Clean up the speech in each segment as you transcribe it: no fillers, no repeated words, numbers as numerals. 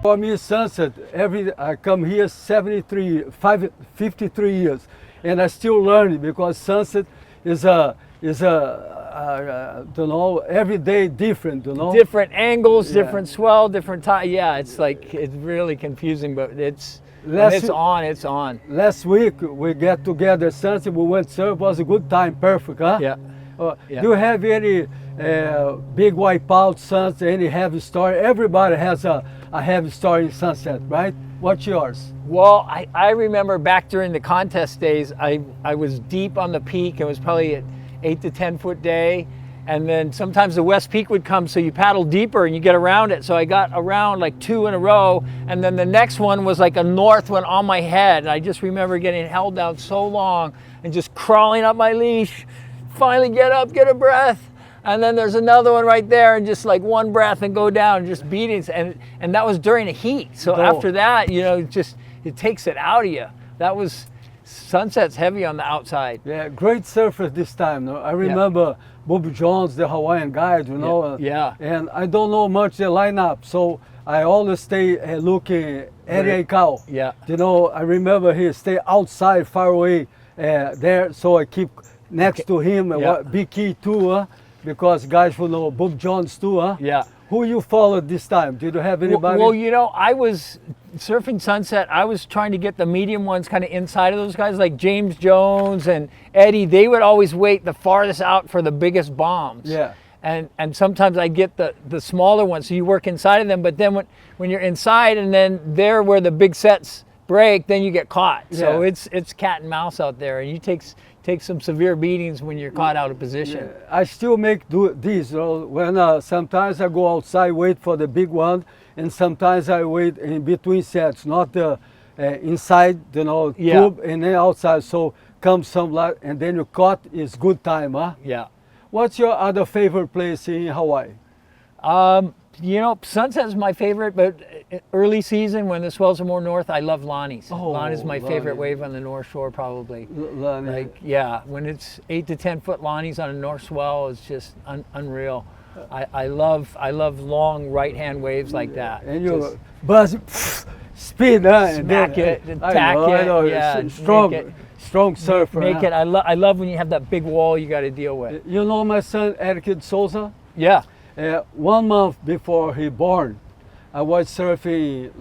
For me, sunset, I come here 53 years, and I still learning because sunset is you know, every day different, you know. Different angles, different swell, different time. Yeah, it's like, it's really confusing, but it's when it's on, it's on. Last week we get together sunset, we went surf, was a good time, perfect, huh? Yeah. Do you have any big wipeout sunset, any heavy story? Everybody has a heavy story in sunset, right? What's yours? Well, I remember back during the contest days, I was deep on the peak. It was probably an 8 to 10 foot day. And then sometimes the West Peak would come, so you paddle deeper and you get around it. So I got around like 2 in a row. And then the next one was like a north one on my head. And I just remember getting held down so long and just crawling up my leash. Finally get up, get a breath. And then there's another one right there, and just like one breath and go down, just beatings. And that was during the heat. So after that, you know, it takes it out of you. That was, sunset's heavy on the outside. Yeah, great surfers this time. No? I remember Bob Jones, the Hawaiian guide, you know. Yeah. And I don't know much the lineup, so I always stay looking at Aikau. Yeah. You know, I remember he stay outside, far away there, so I keep next to him. Big Key too, because guys will know Bob Jones too, huh? Yeah. Who you followed this time? Did you have anybody? Well, you know, I was surfing sunset. I was trying to get the medium ones kind of inside of those guys, like James Jones and Eddie. They would always wait the farthest out for the biggest bombs. Yeah. And sometimes I get the smaller ones, so you work inside of them. But then when you're inside and then there where the big sets break, then you get caught. Yeah. So it's cat and mouse out there, and you take some severe beatings when you're caught out of position. Yeah. I still do these, you know, when sometimes I go outside, wait for the big one, and sometimes I wait in between sets, not the inside, you know, tube, and then outside. So come some light, and then you caught, is good time, huh? Yeah. What's your other favorite place in Hawaii? You know, Sunset's my favorite, but early season when the swells are more north, I love Lonnie's. Oh, Lonnie's my favorite Lonnie. wave on the North Shore, probably. Lonnie. Like, yeah, when it's 8 to 10 foot Lonnie's on a north swell, it's just unreal. I love long right hand waves like that. And you buzz, speed, huh? Smack it, attack it, I know. yeah, Strong surfer. Make it. I love when you have that big wall you got to deal with. You know my son Eric Souza? Yeah. 1 month before he born, I was surfing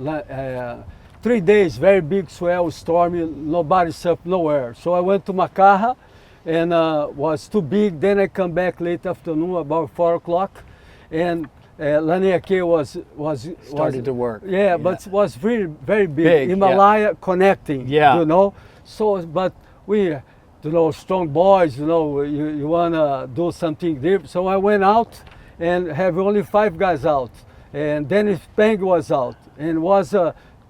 3 days, very big swell, stormy, nobody surfed nowhere. So I went to Makaha and was too big. Then I come back late afternoon, about 4 o'clock, and Laniake was Started to work. Yeah, but it was very, very big. Himalaya connecting, you know. So, but we, you know, strong boys, you know, you want to do something deep. So I went out and have only 5 guys out. And Dennis Peng was out. And was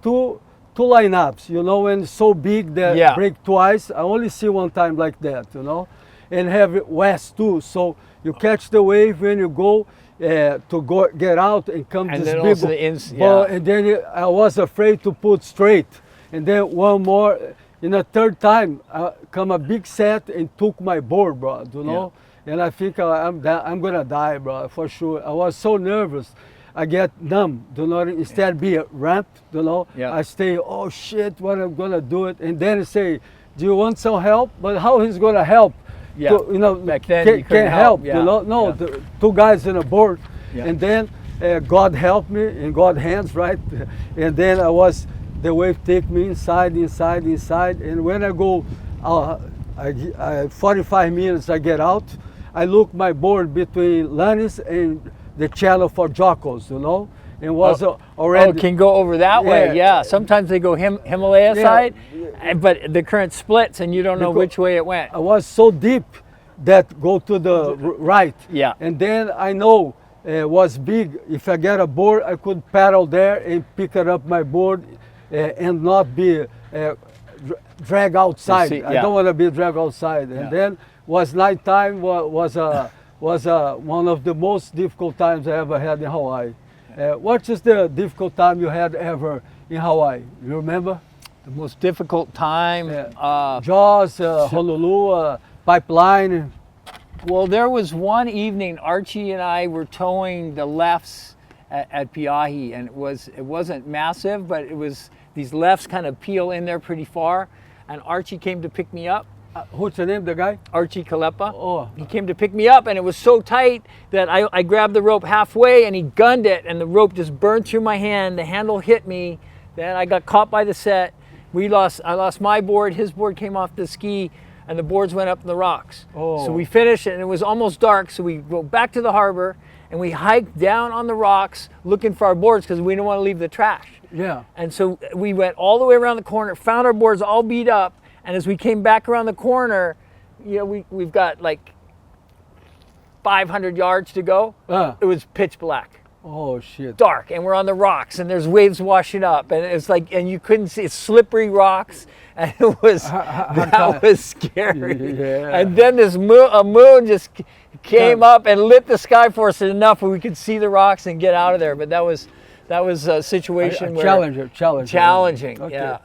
two lineups, you know, and so big that break twice. I only see one time like that, you know. And have West too. So you catch the wave when you go get out and come and this then big ball. And then I was afraid to put straight. And then one more, in the third time, come a big set and took my board, bro, you know. And I think I'm gonna die, bro, for sure. I was so nervous. I get numb, you know, instead be a ramp, you know. I stay, oh shit, what I'm gonna do it. And then I say, do you want some help? But how he's gonna help? To, you know, back then can't help, you know. No, the 2 guys in a board. And then God helped me in God's hands, right? And then the wave take me inside. And when I go, 45 minutes I get out, I look my board between Lannis and the channel for Jocos, you know, and was already. Oh, can go over that way, yeah. Sometimes they go Himalaya side, but the current splits and you don't know which way it went. I was so deep that go to the right. Yeah. And then I know it was big. If I get a board, I could paddle there and pick it up my board and not be drag outside. I don't want to be dragged outside. And then was nighttime was one of the most difficult times I ever had in Hawaii. What is the difficult time you had ever in Hawaii? You remember? The most difficult time? Jaws, Honolulu, Pipeline. Well, there was one evening Archie and I were towing the lefts at Piahi, and it wasn't massive, but it was these lefts kind of peel in there pretty far, and Archie came to pick me up. What's the name, the guy? Archie Kalepa. Oh. He came to pick me up, and it was so tight that I grabbed the rope halfway, and he gunned it, and the rope just burned through my hand. The handle hit me. Then I got caught by the set. I lost my board. His board came off the ski, and the boards went up in the rocks. Oh. So we finished, and it was almost dark. So we go back to the harbor, and we hiked down on the rocks looking for our boards because we didn't want to leave the trash. Yeah. And so we went all the way around the corner, found our boards all beat up. And as we came back around the corner, you know, we've got like 500 yards to go. It was pitch black. Oh shit. Dark, and we're on the rocks, and there's waves washing up, and it's like, and you couldn't see, it's slippery rocks, and it was, that was scary. Yeah. And then a moon just came up and lit the sky for us enough where we could see the rocks and get out of there. But that was a situation where challenging. Challenging, Okay. yeah.